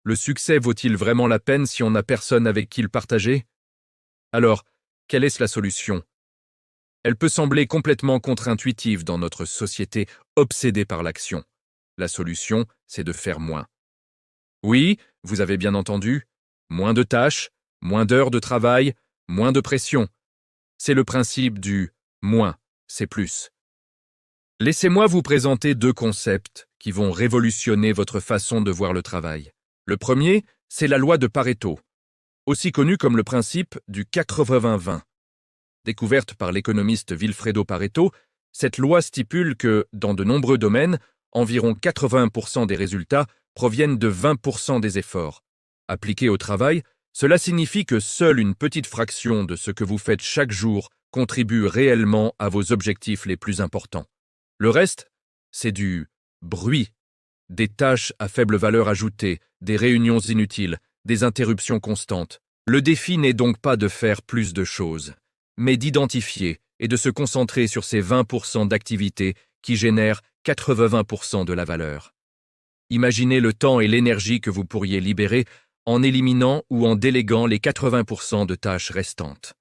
Le succès vaut-il vraiment la peine si on n'a personne avec qui le partager? Alors, quelle est la solution? Elle peut sembler complètement contre-intuitive dans notre société obsédée par l'action. La solution, c'est de faire moins. Oui, vous avez bien entendu, moins de tâches, moins d'heures de travail, moins de pression. C'est le principe du moins, c'est plus. Laissez-moi vous présenter deux concepts qui vont révolutionner votre façon de voir le travail. Le premier, c'est la loi de Pareto, aussi connue comme le principe du 80-20. Découverte par l'économiste Vilfredo Pareto, cette loi stipule que, dans de nombreux domaines, environ 80% des résultats proviennent de 20% des efforts. Appliqué au travail, cela signifie que seule une petite fraction de ce que vous faites chaque jour contribue réellement à vos objectifs les plus importants. Le reste, c'est du bruit, des tâches à faible valeur ajoutée, des réunions inutiles, des interruptions constantes. Le défi n'est donc pas de faire plus de choses, mais d'identifier et de se concentrer sur ces 20% d'activités qui génèrent 80% de la valeur. Imaginez le temps et l'énergie que vous pourriez libérer en éliminant ou en déléguant les 80% de tâches restantes.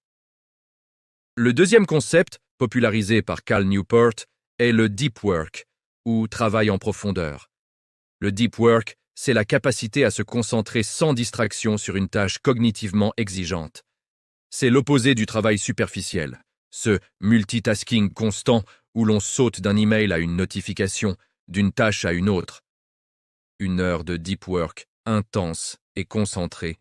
Le deuxième concept, popularisé par Cal Newport, est le deep work, ou travail en profondeur. Le deep work, c'est la capacité à se concentrer sans distraction sur une tâche cognitivement exigeante. C'est l'opposé du travail superficiel, ce multitasking constant où l'on saute d'un email à une notification, d'une tâche à une autre. Une heure de deep work, intense et concentrée,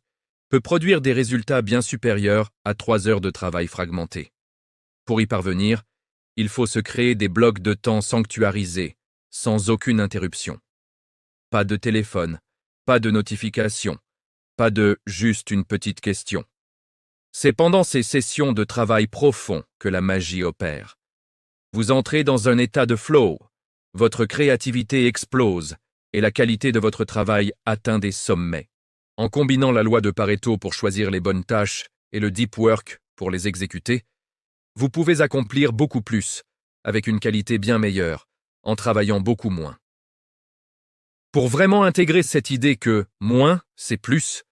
peut produire des résultats bien supérieurs à 3 heures de travail fragmenté. Pour y parvenir, il faut se créer des blocs de temps sanctuarisés, sans aucune interruption. Pas de téléphone, pas de notification, pas de « juste une petite question ». C'est pendant ces sessions de travail profond que la magie opère. Vous entrez dans un état de flow, votre créativité explose et la qualité de votre travail atteint des sommets. En combinant la loi de Pareto pour choisir les bonnes tâches et le deep work pour les exécuter, vous pouvez accomplir beaucoup plus, avec une qualité bien meilleure, en travaillant beaucoup moins. Pour vraiment intégrer cette idée que moins, c'est plus,